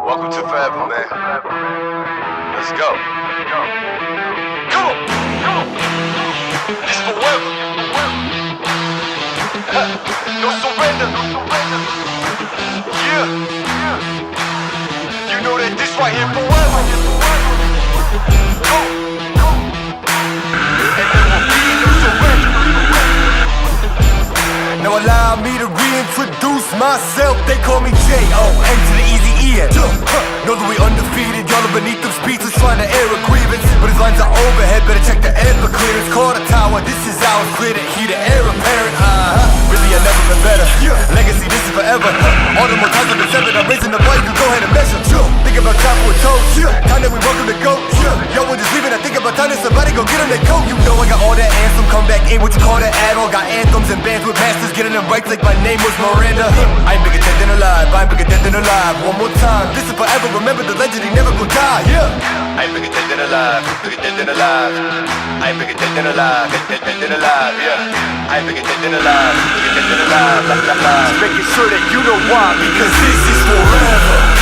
Welcome to forever, man. Let's go. Come on. This forever. No surrender. Yeah. You know that this right here forever. And there will be no surrender. Now allow me to reintroduce myself. They call me J-O-N to the easy E-N. Know that we undefeated. Y'all are beneath them speeches trying to air a grievance, but his lines are overhead. Better check the air for clearance. Call the tower. This is ours. Clear the heat. The air apparent. Really, I've never been better. Legacy, this is forever. All the more times I've been severed. I'm raising the bar. You can go ahead and measure. Think about time for a toast. Time that we welcome to go. Yo, we're just leaving. I think about time that somebody go get on their coat. You know I got all that anthem. Come back in what you call that add-on. Got anthems and bands with masters. Getting them right like my name was Miranda. I ain't bigger dead than alive. I ain't bigger dead than alive. One more time. This is forever. Remember the legend. He never gon' die. I ain't bigger dead than alive. Bigger dead than alive. I ain't bigger dead than alive. Dead than alive. I ain't bigger dead than alive. Bigger dead than alive. Just making sure that you know why. Because this is forever.